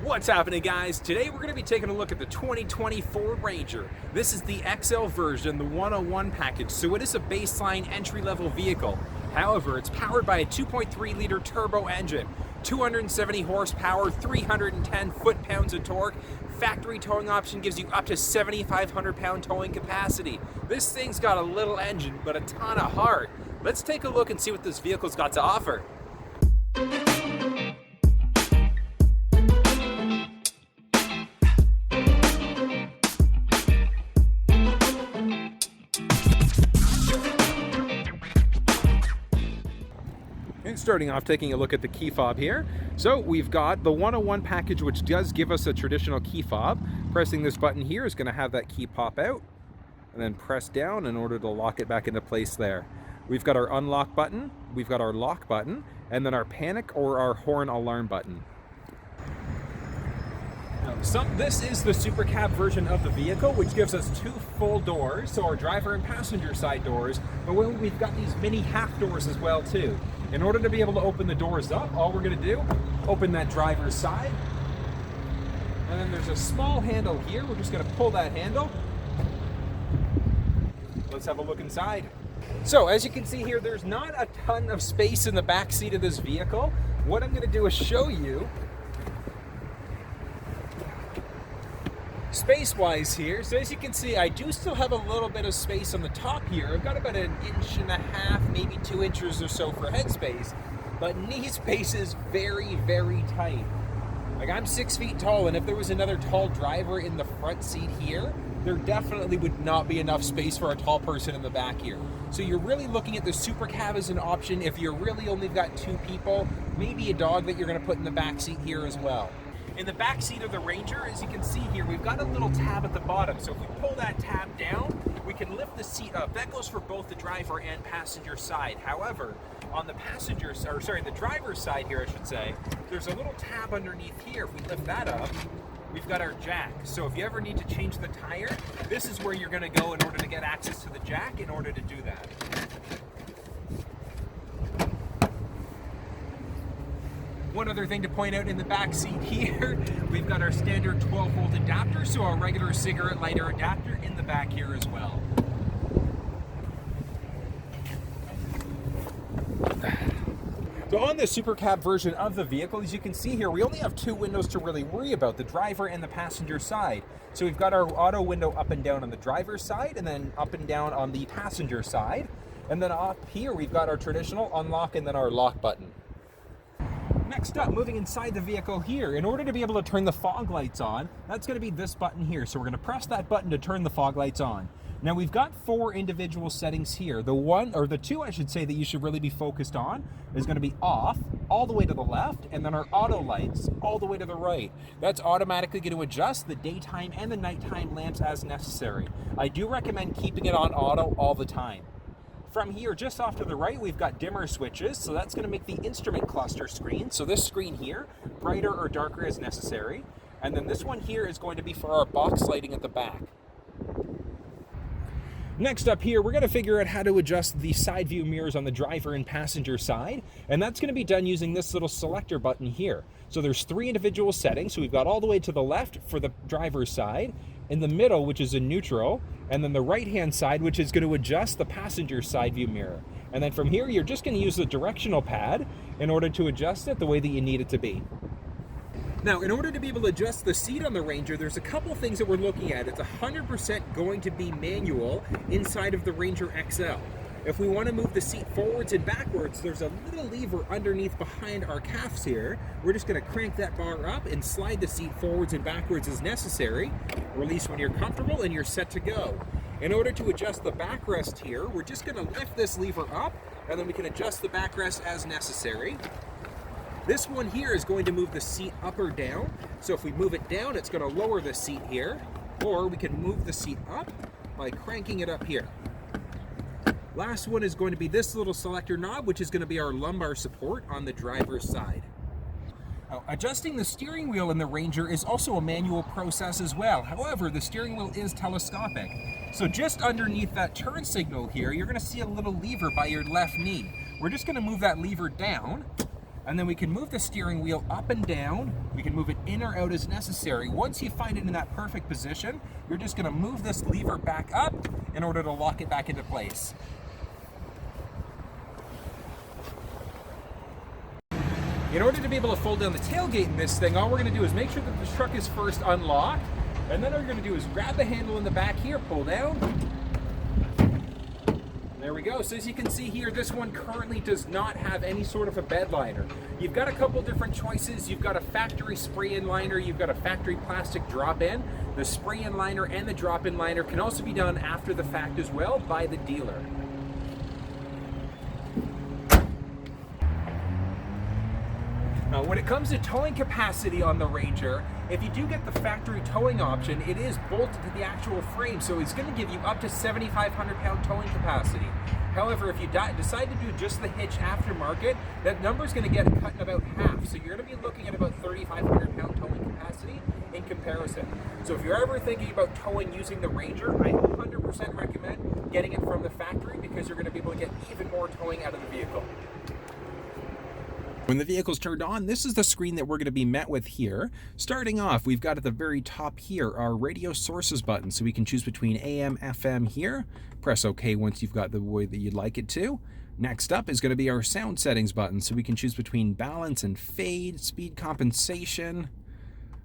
What's happening, guys? Today we're going to be taking a look at the 2020 Ford Ranger. This is the XL version, the 101 package, so it is a baseline entry-level vehicle. However, it's powered by a 2.3-liter turbo engine, 270 horsepower, 310 foot-pounds of torque. Factory towing option gives you up to 7,500 pound towing capacity. This thing's got a little engine, but a ton of heart. Let's take a look and see what this vehicle's got to offer. Starting off, taking a look at the key fob here. So we've got the 101 package, which does give us a traditional key fob. Pressing this button here is going to have that key pop out and then press down in order to lock it back into place there. We've got our unlock button, we've got our lock button, and then our panic or our horn alarm button. So this is the SuperCab version of the vehicle, which gives us two full doors, so our driver and passenger side doors, but we've got these mini half doors as well too. In order to be able to open the doors up, all we're going to do, open that driver's side, and then there's a small handle here. We're just going to pull that handle. Let's have a look inside. So as you can see here, there's not a ton of space in the back seat of this vehicle. What I'm going to do is show you space-wise here. So as you can see, I do still have a little bit of space on the top here. I've got about 1.5 inches, maybe 2 inches or so for headspace, but knee space is very, very tight. Like, I'm 6 feet tall, and if there was another tall driver in the front seat here, there definitely would not be enough space for a tall person in the back here. So you're really looking at the SuperCab as an option if you're really only got 2 people, maybe a dog that you're going to put in the back seat here as well. In the back seat of the Ranger, as you can see here, we've got a little tab at the bottom. So if we pull that tab down, we can lift the seat up. That goes for both the driver and passenger side. However, on the the driver's side here, I should say, there's a little tab underneath here. If we lift that up, we've got our jack. So if you ever need to change the tire, this is where you're going to go in order to get access to the jack in order to do that. One other thing to point out in the back seat here, we've got our standard 12-volt adapter, so our regular cigarette lighter adapter in the back here as well. So on the SuperCab version of the vehicle, as you can see here, we only have 2 windows to really worry about, the driver and the passenger side. So we've got our auto window up and down on the driver's side, and then up and down on the passenger side. And then up here, we've got our traditional unlock and then our lock button. Next up, moving inside the vehicle here, in order to be able to turn the fog lights on, that's going to be this button here. So we're going to press that button to turn the fog lights on. Now we've got 4 individual settings here. The two I should say that you should really be focused on is going to be off, all the way to the left, and then our auto lights all the way to the right. That's automatically going to adjust the daytime and the nighttime lamps as necessary. I do recommend keeping it on auto all the time. From here, just off to the right, we've got dimmer switches, so that's going to make the instrument cluster screen. So this screen here, brighter or darker as necessary. And then this one here is going to be for our box lighting at the back. Next up here, we're going to figure out how to adjust the side view mirrors on the driver and passenger side, and that's going to be done using this little selector button here. So there's 3 individual settings, so we've got all the way to the left for the driver's side, in the middle, which is in neutral, and then the right-hand side, which is going to adjust the passenger side view mirror. And then from here, you're just going to use the directional pad in order to adjust it the way that you need it to be. Now, in order to be able to adjust the seat on the Ranger, there's a couple things that we're looking at. It's 100% going to be manual inside of the Ranger XL. If we want to move the seat forwards and backwards, there's a little lever underneath behind our cuffs here. We're just going to crank that bar up and slide the seat forwards and backwards as necessary. Release when you're comfortable and you're set to go. In order to adjust the backrest here, we're just going to lift this lever up, and then we can adjust the backrest as necessary. This one here is going to move the seat up or down. So if we move it down, it's going to lower the seat here, or we can move the seat up by cranking it up here. Last one is going to be this little selector knob, which is going to be our lumbar support on the driver's side. Now, adjusting the steering wheel in the Ranger is also a manual process as well. However, the steering wheel is telescopic. So just underneath that turn signal here, you're going to see a little lever by your left knee. We're just going to move that lever down, And then we can move the steering wheel up and down. We can move it in or out as necessary. Once you find it in that perfect position, you're just gonna move this lever back up in order to lock it back into place. In order to be able to fold down the tailgate in this thing, all we're gonna do is make sure that the truck is first unlocked, and then all you're gonna do is grab the handle in the back here, pull down. There we go. So as you can see here, this one currently does not have any sort of a bed liner. You've got a couple different choices. You've got a factory spray-in liner. You've got a factory plastic drop-in. The spray-in liner and the drop-in liner can also be done after the fact as well by the dealer. Now, when it comes to towing capacity on the Ranger, if you do get the factory towing option, it is bolted to the actual frame, so it's going to give you up to 7,500 pound towing capacity. However, if you decide to do just the hitch aftermarket, that number is going to get cut in about half. So you're going to be looking at about 3,500 pound towing capacity in comparison. So if you're ever thinking about towing using the Ranger, I 100% recommend getting it from the factory, because you're going to be able to get even more towing out of the vehicle. When the vehicle's turned on, this is the screen that we're going to be met with here. Starting off, we've got at the very top here our radio sources button, so we can choose between AM, FM here. Press OK once you've got the way that you'd like it to. Next up is going to be our sound settings button, so we can choose between balance and fade, speed compensation.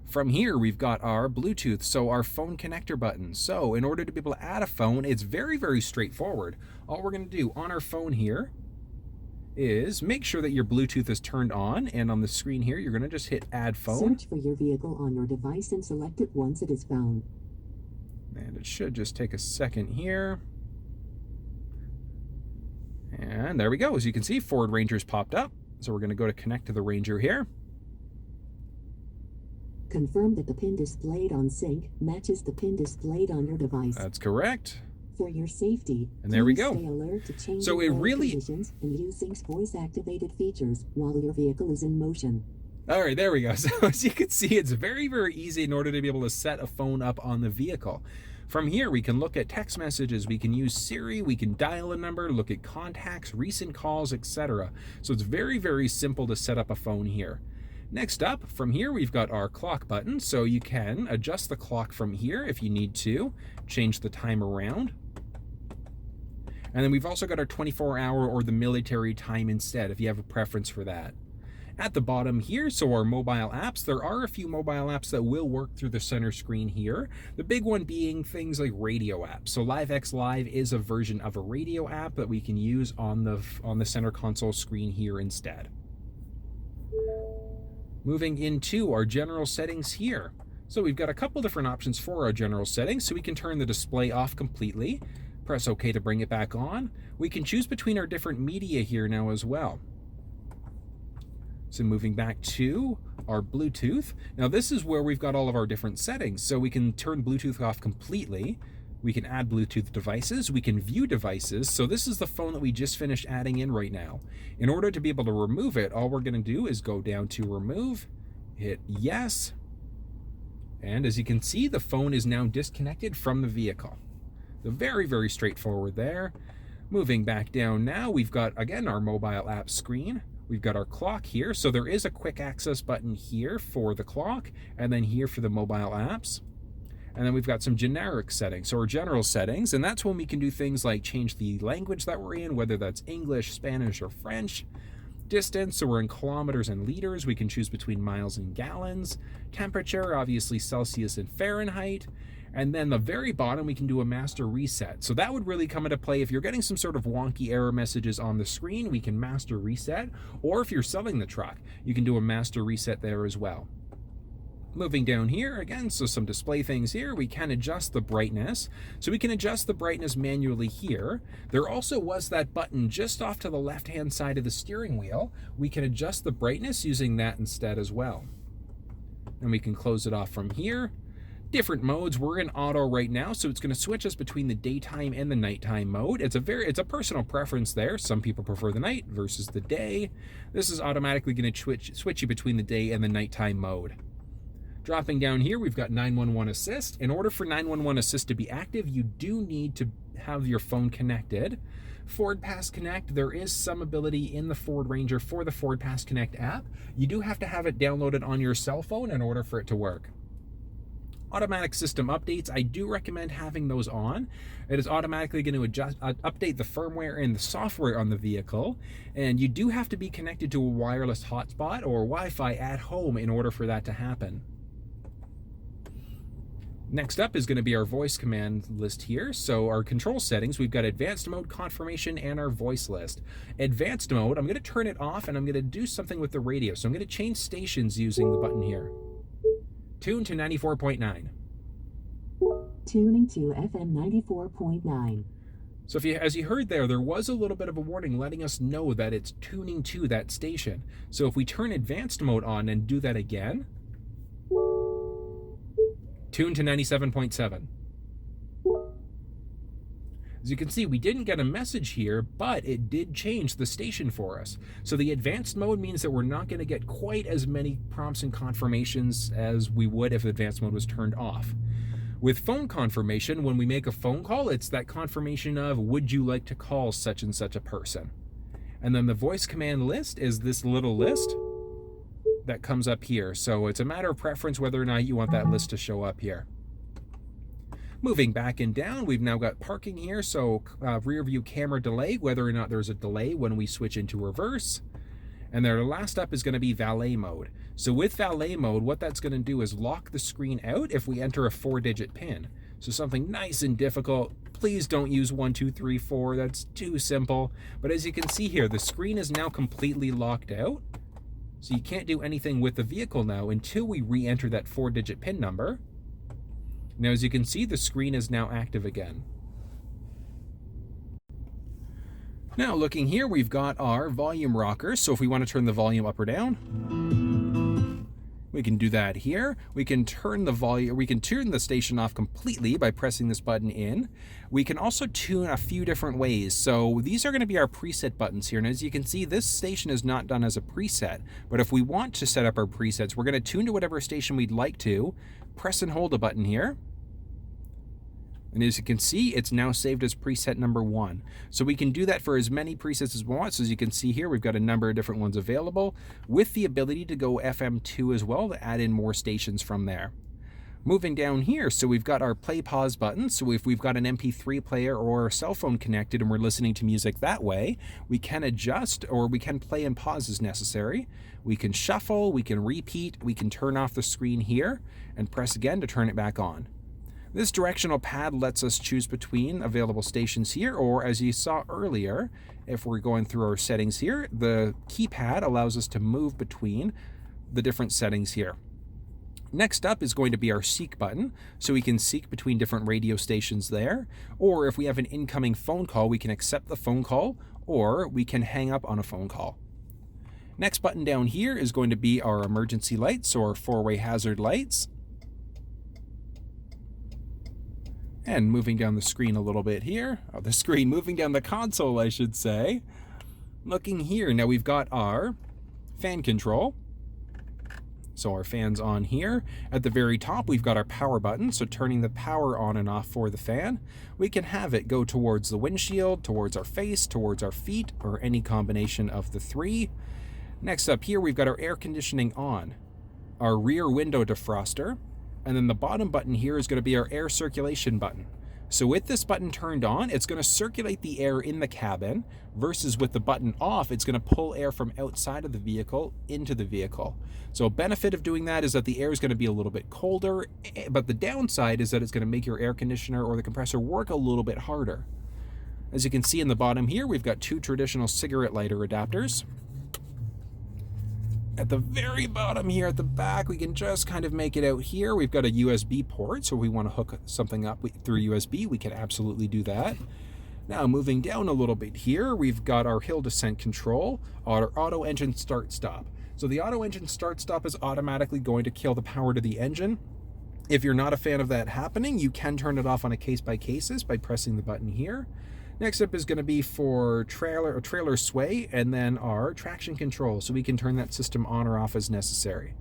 From here, we've got our Bluetooth, so our phone connector button. So in order to be able to add a phone, it's very, very straightforward. All we're going to do on our phone here is make sure that your Bluetooth is turned on, and on the screen here you're going to just hit add phone. Search for your vehicle on your device and select it once it is found. And it should just take a second here. And there we go. As you can see, Ford Ranger's popped up. So we're going to go to connect to the Ranger here. Confirm that the pin displayed on sync matches the pin displayed on your device. That's correct. For your safety, and there we go. Stay alert to change so it really conditions and use Sync's voice-activated features while your vehicle is in motion. All right, there we go. So as you can see, it's very, very easy in order to be able to set a phone up on the vehicle. From here, we can look at text messages, we can use Siri, we can dial a number, look at contacts, recent calls, etc. So it's very, very simple to set up a phone here. Next up, from here, we've got our clock button. So you can adjust the clock from here if you need to, change the time around. And then we've also got our 24-hour or the military time instead, if you have a preference for that. At the bottom here, so our mobile apps, there are a few mobile apps that will work through the center screen here. The big one being things like radio apps. So LiveX Live is a version of a radio app that we can use on the center console screen here instead. Moving into our general settings here. So we've got a couple different options for our general settings. So we can turn the display off completely. Press OK to bring it back on. We can choose between our different media here now as well. So moving back to our Bluetooth. Now this is where we've got all of our different settings. So we can turn Bluetooth off completely. We can add Bluetooth devices. We can view devices. So this is the phone that we just finished adding in right now. In order to be able to remove it, all we're going to do is go down to remove, hit yes. And as you can see, the phone is now disconnected from the vehicle. So very, very straightforward there. Moving back down now, we've got, again, our mobile app screen. We've got our clock here. So there is a quick access button here for the clock, and then here for the mobile apps. And then we've got some generic settings, or general settings, and that's when we can do things like change the language that we're in, whether that's English, Spanish, or French. Distance, so we're in kilometers and liters. We can choose between miles and gallons. Temperature, obviously Celsius and Fahrenheit. And then the very bottom, we can do a master reset. So that would really come into play if you're getting some sort of wonky error messages on the screen, we can master reset. Or if you're selling the truck, you can do a master reset there as well. Moving down here again, so some display things here, we can adjust the brightness. So we can adjust the brightness manually here. There also was that button just off to the left-hand side of the steering wheel. We can adjust the brightness using that instead as well. And we can close it off from here. Different modes, we're in auto right now, so it's going to switch us between the daytime and the nighttime mode. It's a personal preference there. Some people prefer the night versus the day. This is automatically going to switch you between the day and the nighttime mode. Dropping down here, we've got 911 Assist. In order for 911 Assist to be active, you do need to have your phone connected. Ford Pass Connect, there is some ability in the Ford Ranger for the Ford Pass Connect app. You do have to have it downloaded on your cell phone in order for it to work. Automatic system updates, I do recommend having those on. It is automatically going to update the firmware and the software on the vehicle, and you do have to be connected to a wireless hotspot or Wi-Fi at home in order for that to happen. Next up is going to be our voice command list here. So our control settings, we've got advanced mode, confirmation, and our voice list. Advanced mode, I'm going to turn it off and I'm going to do something with the radio. So I'm going to change stations using the button here. Tune to 94.9. Tuning to FM 94.9. So as you heard there was a little bit of a warning letting us know that it's tuning to that station. So if we turn advanced mode on and do that again, tune to 97.7. As you can see, we didn't get a message here, but it did change the station for us. So the advanced mode means that we're not going to get quite as many prompts and confirmations as we would if advanced mode was turned off. With phone confirmation, when we make a phone call, it's that confirmation of, would you like to call such and such a person? And then the voice command list is this little list that comes up here. So it's a matter of preference whether or not you want that list to show up here. Moving back and down, we've now got parking here, so rear view camera delay, whether or not there's a delay when we switch into reverse. And then our last up is going to be valet mode. So with valet mode, what that's going to do is lock the screen out if we enter a 4-digit PIN. So something nice and difficult. Please don't use 1, 2, 3, 4. That's too simple. But as you can see here, the screen is now completely locked out. So you can't do anything with the vehicle now until we re-enter that 4-digit PIN number. Now, as you can see, the screen is now active again. Now, looking here, we've got our volume rocker. So if we want to turn the volume up or down, we can do that here. We can turn the station off completely by pressing this button in. We can also tune a few different ways. So these are going to be our preset buttons here. And as you can see, this station is not done as a preset. But if we want to set up our presets, we're going to tune to whatever station we'd like to. Press and hold a button here. And as you can see, it's now saved as preset number 1. So we can do that for as many presets as we want. So as you can see here, we've got a number of different ones available with the ability to go FM2 as well to add in more stations from there. Moving down here, so we've got our play pause button. So if we've got an MP3 player or a cell phone connected and we're listening to music that way, we can adjust or we can play and pause as necessary. We can shuffle, we can repeat, we can turn off the screen here and press again to turn it back on. This directional pad lets us choose between available stations here, or as you saw earlier, if we're going through our settings here, the keypad allows us to move between the different settings here. Next up is going to be our seek button, so we can seek between different radio stations there, or if we have an incoming phone call, we can accept the phone call, or we can hang up on a phone call. Next button down here is going to be our emergency lights, or 4-way hazard lights. And moving down the screen a little bit here, moving down the console, I should say. Looking here, now we've got our fan control. So our fan's on here. At the very top, we've got our power button, so turning the power on and off for the fan. We can have it go towards the windshield, towards our face, towards our feet, or any combination of the 3. Next up here, we've got our air conditioning on, our rear window defroster, and then the bottom button here is going to be our air circulation button. So with this button turned on, it's going to circulate the air in the cabin, versus with the button off, it's going to pull air from outside of the vehicle into the vehicle. So a benefit of doing that is that the air is going to be a little bit colder, but the downside is that it's going to make your air conditioner or the compressor work a little bit harder. As you can see in the bottom here, we've got 2 traditional cigarette lighter adapters. At the very bottom here at the back, we can just kind of make it out here. We've got a USB port, so if we want to hook something up through USB, we can absolutely do that. Now, moving down a little bit here, we've got our hill descent control, our auto engine start-stop. So the auto engine start-stop is automatically going to kill the power to the engine. If you're not a fan of that happening, you can turn it off on a case-by-cases by pressing the button here. Next up is going to be for trailer sway, and then our traction control, so we can turn that system on or off as necessary.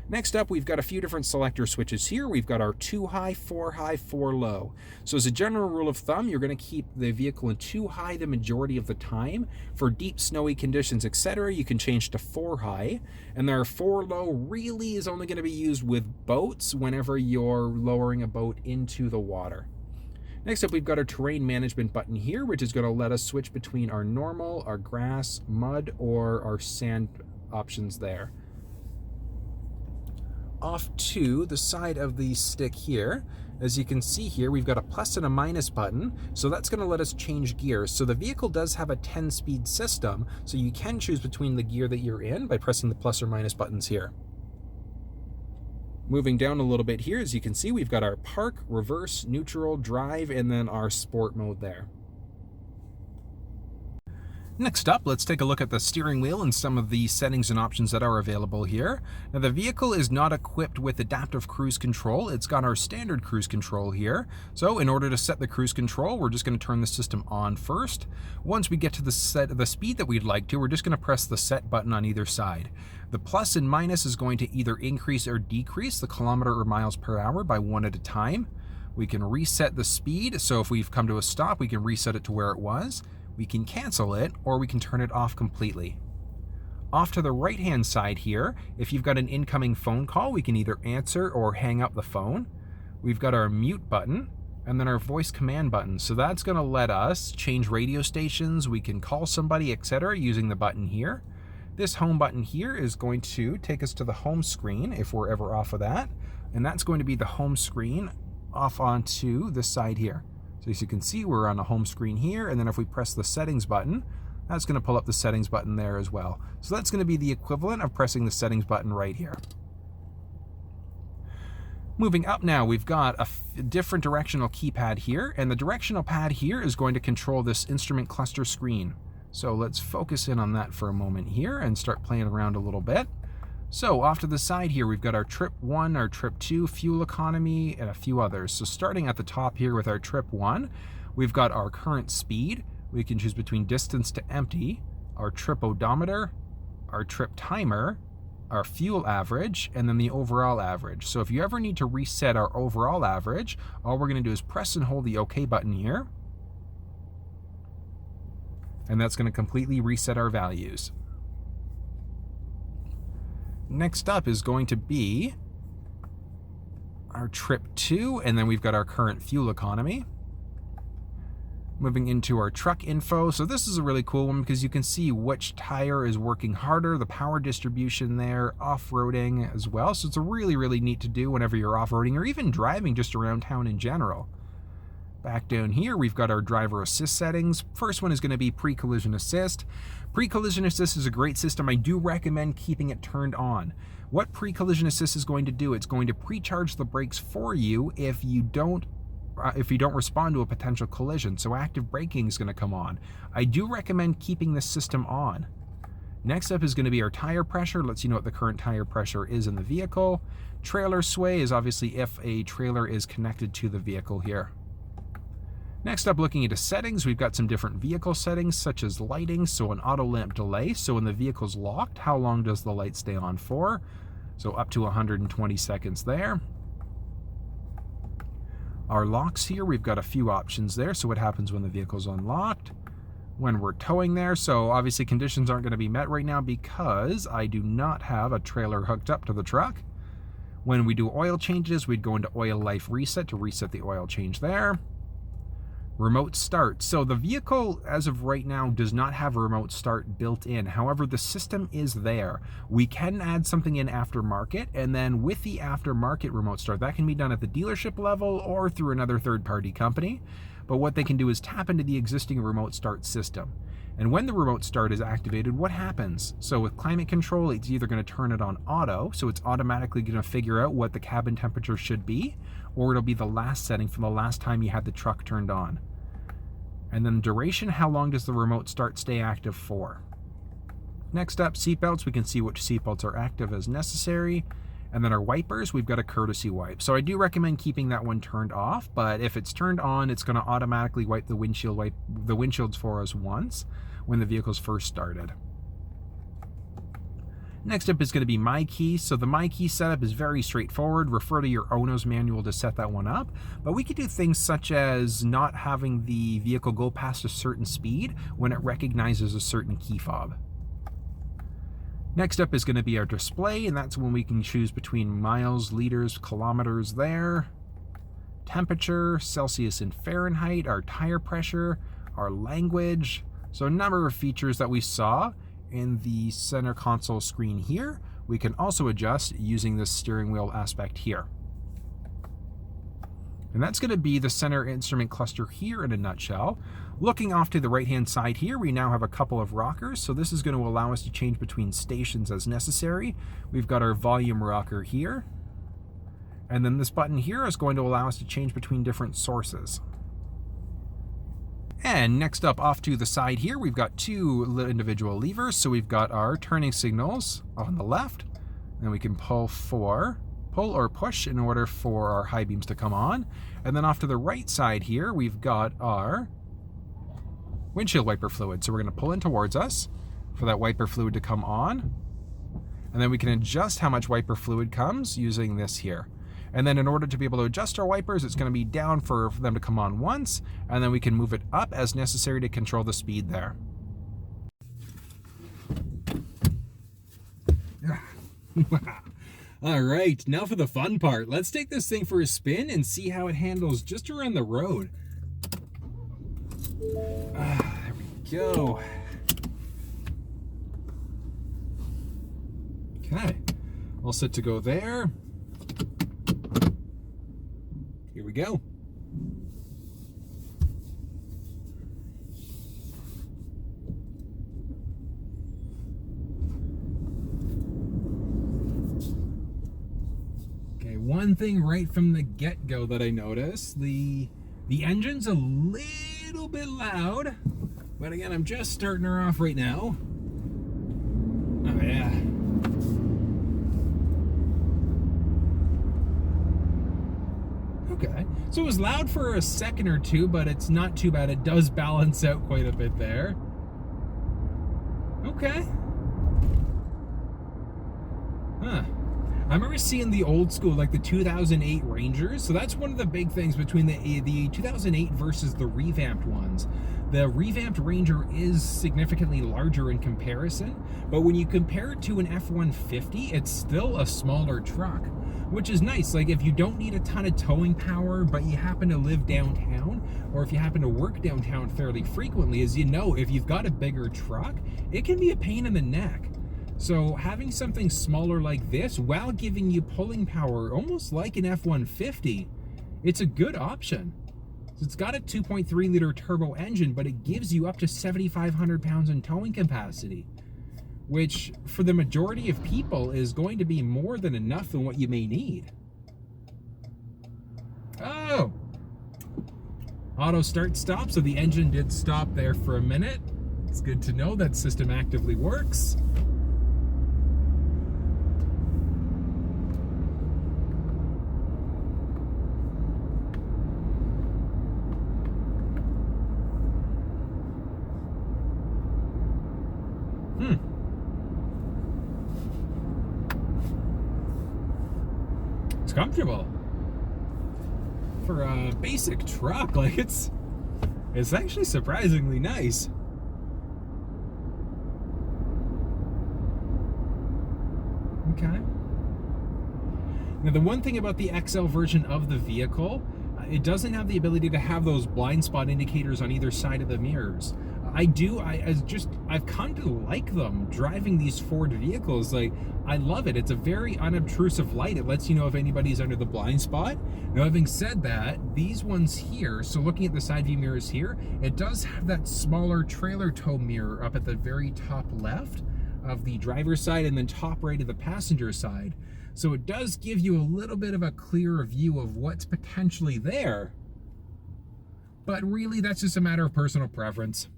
Next up, we've got a few different selector switches here. We've got our 2 high, 4 high, 4 low. So as a general rule of thumb, you're going to keep the vehicle in 2 high the majority of the time. For deep snowy conditions, etc., you can change to 4 high. And our 4 low really is only going to be used with boats whenever you're lowering a boat into the water. Next up, we've got our terrain management button here, which is going to let us switch between our normal, our grass, mud, or our sand options there. Off to the side of the stick here, as you can see here, we've got a plus and a minus button, so that's going to let us change gears. So the vehicle does have a 10-speed system, so you can choose between the gear that you're in by pressing the plus or minus buttons here. Moving down a little bit here, as you can see, we've got our park, reverse, neutral, drive, and then our sport mode there. Next up, let's take a look at the steering wheel and some of the settings and options that are available here. Now, the vehicle is not equipped with adaptive cruise control. It's got our standard cruise control here. So in order to set the cruise control, we're just going to turn the system on first. Once we get to the speed that we'd like to, we're just going to press the set button on either side. The plus and minus is going to either increase or decrease the kilometer or miles per hour by 1 at a time. We can reset the speed, so if we've come to a stop, we can reset it to where it was. We can cancel it, or we can turn it off completely. Off to the right-hand side here, if you've got an incoming phone call, we can either answer or hang up the phone. We've got our mute button, and then our voice command button. So that's going to let us change radio stations, we can call somebody, etc. using the button here. This home button here is going to take us to the home screen if we're ever off of that, and that's going to be the home screen off onto this side here. So as you can see, we're on a home screen here, and then if we press the settings button, that's going to pull up the settings button there as well. So that's going to be the equivalent of pressing the settings button right here. Moving up now, we've got a different directional keypad here, and the directional pad here is going to control this instrument cluster screen. So let's focus in on that for a moment here and start playing around a little bit. So off to the side here, we've got our trip 1, our trip 2, fuel economy, and a few others. So starting at the top here with our trip 1, we've got our current speed. We can choose between distance to empty, our trip odometer, our trip timer, our fuel average, and then the overall average. So if you ever need to reset our overall average, all we're going to do is press and hold the OK button here. And that's going to completely reset our values. Next up is going to be our trip 2, and then we've got our current fuel economy. Moving into our truck info. So this is a really cool one because you can see which tire is working harder, the power distribution there, off-roading as well. So it's a really, really neat to do whenever you're off-roading or even driving just around town in general. Back down here, we've got our driver assist settings. First one is going to be pre-collision assist. Pre-collision assist is a great system. I do recommend keeping it turned on. What pre-collision assist is going to do, it's going to pre-charge the brakes for you if you don't respond to a potential collision. So active braking is going to come on. I do recommend keeping this system on. Next up is going to be our tire pressure. Lets you know what the current tire pressure is in the vehicle. Trailer sway is obviously if a trailer is connected to the vehicle here. Next up, looking into settings, we've got some different vehicle settings such as lighting, so an auto lamp delay. So when the vehicle's locked, how long does the light stay on for? So up to 120 seconds there. Our locks here, we've got a few options there. So what happens when the vehicle's unlocked? When we're towing there, so obviously conditions aren't going to be met right now because I do not have a trailer hooked up to the truck. When we do oil changes, we'd go into oil life reset to reset the oil change there. Remote start. So the vehicle, as of right now, does not have a remote start built in. However, the system is there. We can add something in aftermarket, and then with the aftermarket remote start, that can be done at the dealership level or through another third-party company. But what they can do is tap into the existing remote start system. And when the remote start is activated, what happens? So with climate control, it's either going to turn it on auto, so it's automatically going to figure out what the cabin temperature should be, or it'll be the last setting from the last time you had the truck turned on. And then duration, how long does the remote start stay active for? Next up, seatbelts. We can see which seatbelts are active as necessary. And then our wipers, we've got a courtesy wipe. So I do recommend keeping that one turned off, but if it's turned on, it's going to automatically wipe the windshields for us once when the vehicle's first started. Next up is going to be My Key. So the My Key setup is very straightforward. Refer to your owner's manual to set that one up. But we could do things such as not having the vehicle go past a certain speed when it recognizes a certain key fob. Next up is going to be our display, and that's when we can choose between miles, liters, kilometers there, temperature, Celsius and Fahrenheit, our tire pressure, our language. So a number of features that we saw in the center console screen here, we can also adjust using this steering wheel aspect here. And that's going to be the center instrument cluster here in a nutshell. Looking off to the right-hand side here, we now have a couple of rockers, so this is going to allow us to change between stations as necessary. We've got our volume rocker here, and then this button here is going to allow us to change between different sources. And next up, off to the side here, we've got two individual levers. So we've got our turning signals on the left, and we can pull or push in order for our high beams to come on. And then off to the right side here, we've got our windshield wiper fluid. So we're going to pull in towards us for that wiper fluid to come on. And then we can adjust how much wiper fluid comes using this here. And then in order to be able to adjust our wipers, it's going to be down for them to come on once, and then we can move it up as necessary to control the speed there. All right, now for the fun part. Let's take this thing for a spin and see how it handles just around the road. There we go. Okay, all set to go there. Here we go. Okay, one thing right from the get-go that I noticed, the engine's a little bit loud, but again, I'm just starting her off right now. Oh yeah. Okay, so it was loud for a second or two, but it's not too bad. It does balance out quite a bit there. Okay. Huh. I remember seeing the old school, like the 2008 Rangers. So that's one of the big things between the 2008 versus the revamped ones. The revamped Ranger is significantly larger in comparison, but when you compare it to an F-150, it's still a smaller truck, which is nice. Like if you don't need a ton of towing power, but you happen to live downtown, or if you happen to work downtown fairly frequently, as you know, if you've got a bigger truck, it can be a pain in the neck. So having something smaller like this, while giving you pulling power, almost like an F-150, it's a good option. So it's got a 2.3 liter turbo engine, but it gives you up to 7,500 pounds in towing capacity, which for the majority of people is going to be more than enough than what you may need. Oh! Auto start stop, so the engine did stop there for a minute. It's good to know that system actively works. It's comfortable for a basic truck. Like it's actually surprisingly nice. Okay. Now the one thing about the XL version of the vehicle, it doesn't have the ability to have those blind spot indicators on either side of the mirrors. I've come to like them driving these Ford vehicles. Like, I love it. It's a very unobtrusive light. It lets you know if anybody's under the blind spot. Now, having said that, these ones here, so looking at the side view mirrors here, it does have that smaller trailer tow mirror up at the very top left of the driver's side and then top right of the passenger side. So it does give you a little bit of a clearer view of what's potentially there. But really, that's just a matter of personal preference.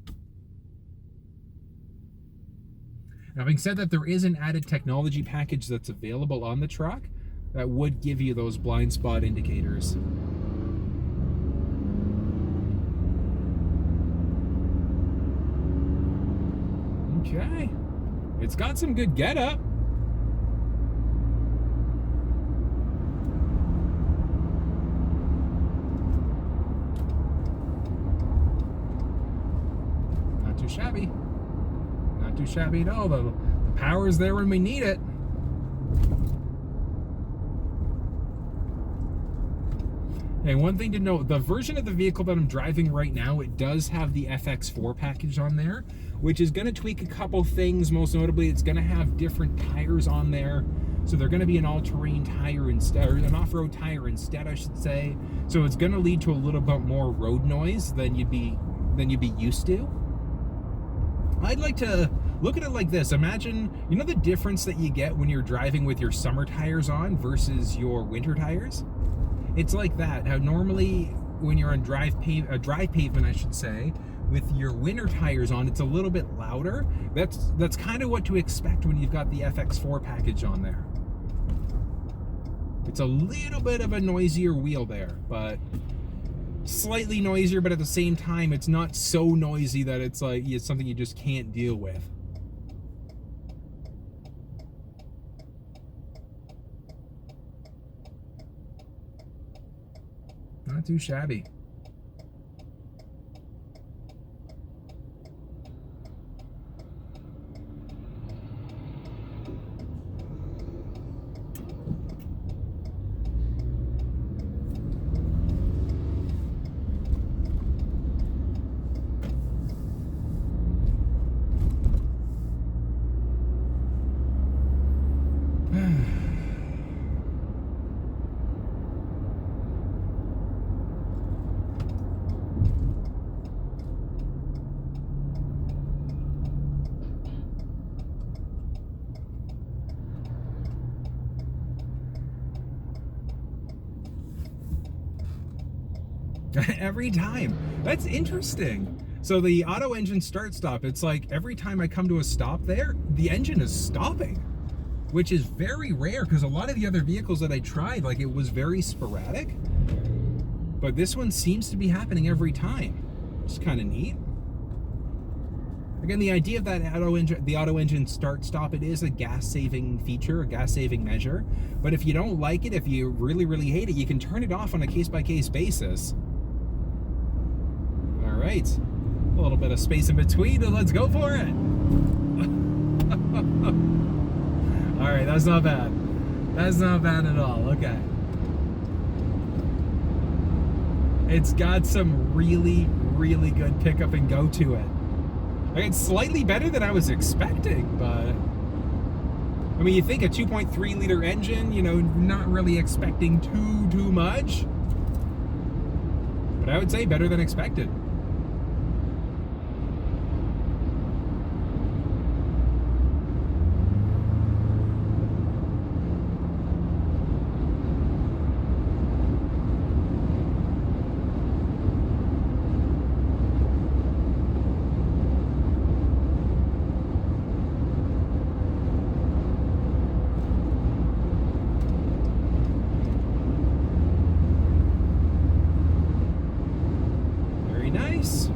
Now, having said that, there is an added technology package that's available on the truck that would give you those blind spot indicators. Okay. It's got some good get up. shabby. Not too shabby at all, though. The power's there when we need it. And one thing to note, the version of the vehicle that I'm driving right now, it does have the Fx4 package on there, which is going to tweak a couple things. Most notably, it's going to have different tires on there. So they're going to be an all-terrain tire instead, or an off-road tire instead, I should say. So it's going to lead to a little bit more road noise than you'd be used to. I'd like to look at it like this. Imagine, you know the difference that you get when you're driving with your summer tires on versus your winter tires? It's like that. How normally when you're on dry pavement, I should say, with your winter tires on, it's a little bit louder. That's kind of what to expect when you've got the Fx4 package on there. It's a little bit of a noisier wheel there, but slightly noisier, but at the same time, it's not so noisy that it's like it's something you just can't deal with. Not too shabby. Every time. That's interesting. So the auto engine start stop, it's like every time I come to a stop there, the engine is stopping, which is very rare because a lot of the other vehicles that I tried, like it was very sporadic, but this one seems to be happening every time. It's kind of neat. Again, the idea of that auto engine start stop, it is a gas saving feature, a gas saving measure. But if you don't like it, if you really, really hate it, you can turn it off on a case by case basis. All right, a little bit of space in between, and let's go for it. All right, that's not bad. That's not bad at all. Okay. It's got some really, really good pickup and go to it. Like, it's slightly better than I was expecting, but I mean, you think a 2.3 liter engine, you know, not really expecting too much, but I would say better than expected. Nice.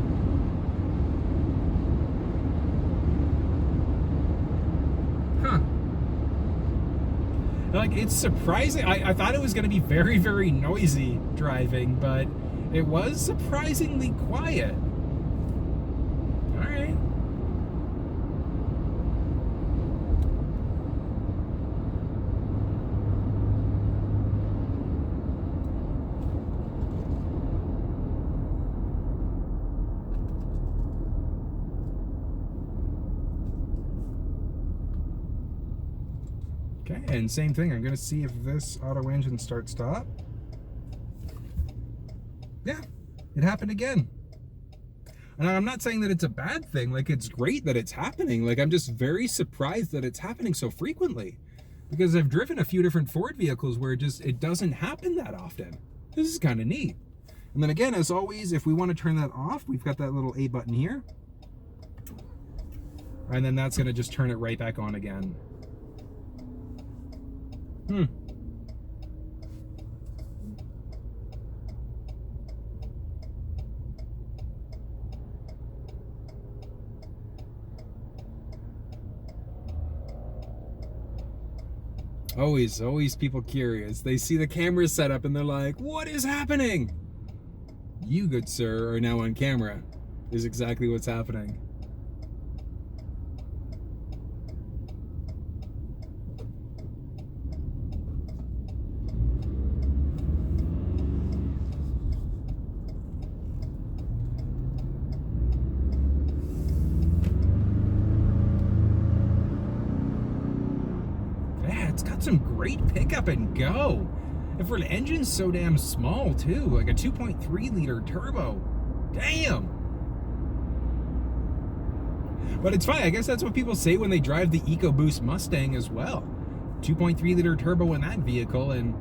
Huh. Like, it's surprising. I thought it was going to be very, very noisy driving, but it was surprisingly quiet. All right. Okay, and same thing, I'm gonna see if this auto engine start stop. Yeah, it happened again. And I'm not saying that it's a bad thing, like it's great that it's happening. Like, I'm just very surprised that it's happening so frequently. Because I've driven a few different Ford vehicles where it doesn't happen that often. This is kind of neat. And then again, as always, if we want to turn that off, we've got that little A button here. And then that's gonna just turn it right back on again. Always people curious. They see the camera set up and they're like, what is happening? You, good sir, are now on camera, is exactly what's happening. straight pick up and go. And for an engine so damn small too, like a 2.3 liter turbo. Damn. But it's fine. I guess that's what people say when they drive the EcoBoost Mustang as well. 2.3 liter turbo in that vehicle, and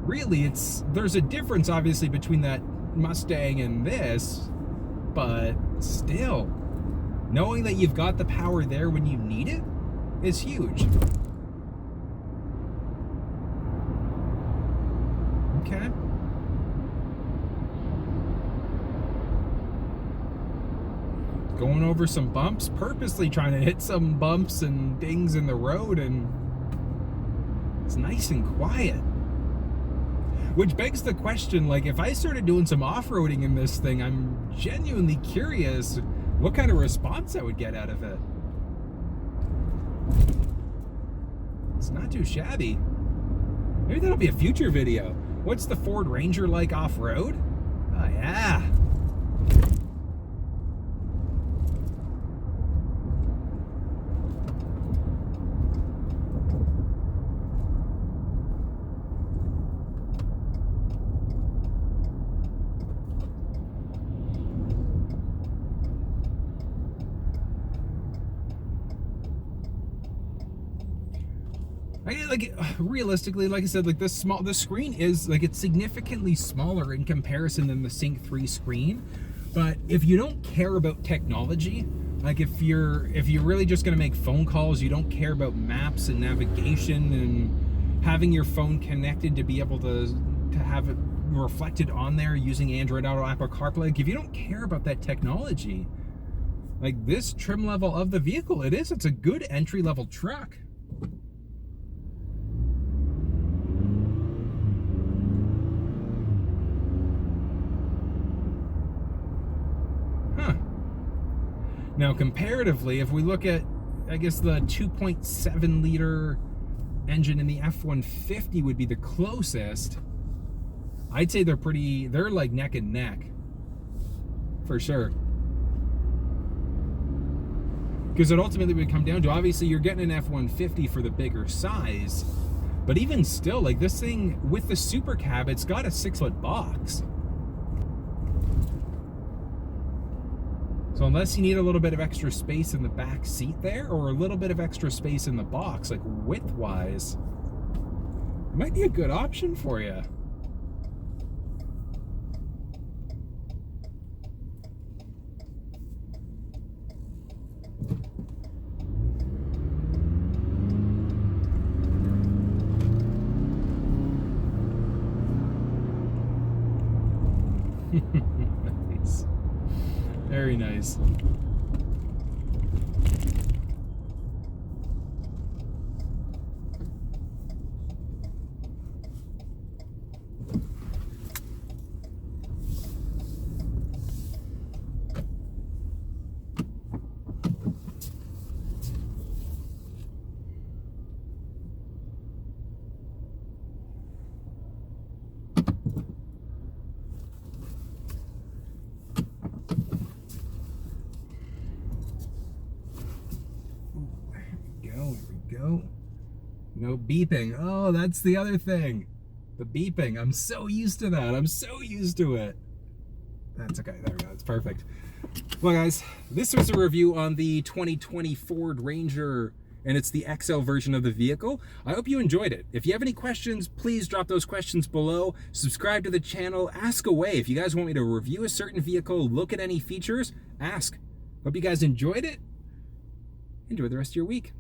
really there's a difference obviously between that Mustang and this, but still, knowing that you've got the power there when you need it is huge. Okay. Going over some bumps, purposely trying to hit some bumps and dings in the road, and it's nice and quiet. Which begs the question, like, if I started doing some off-roading in this thing, I'm genuinely curious what kind of response I would get out of it. It's not too shabby. Maybe that'll be a future video. What's the Ford Ranger like off-road? Oh yeah. Like, realistically, like I said, like this screen is like, it's significantly smaller in comparison than the Sync 3 screen. But if you don't care about technology, like if you're really just gonna make phone calls, you don't care about maps and navigation and having your phone connected to be able to have it reflected on there using Android Auto, Apple CarPlay, like if you don't care about that technology, like this trim level of the vehicle, it's a good entry-level truck. Now, comparatively, if we look at, I guess the 2.7 liter engine in the F-150 would be the closest. I'd say they're like neck and neck, for sure. Because it ultimately would come down to, obviously you're getting an F-150 for the bigger size, but even still, like this thing with the SuperCab, it's got a 6-foot box. So unless you need a little bit of extra space in the back seat there, or a little bit of extra space in the box, like width-wise, it might be a good option for you. Nice. Very nice. No beeping. Oh, that's the other thing. The beeping. I'm so used to that. I'm so used to it. That's okay. There we go. That's perfect. Well, guys, this was a review on the 2020 Ford Ranger, and it's the XL version of the vehicle. I hope you enjoyed it. If you have any questions, please drop those questions below. Subscribe to the channel. Ask away. If you guys want me to review a certain vehicle, look at any features, ask. Hope you guys enjoyed it. Enjoy the rest of your week.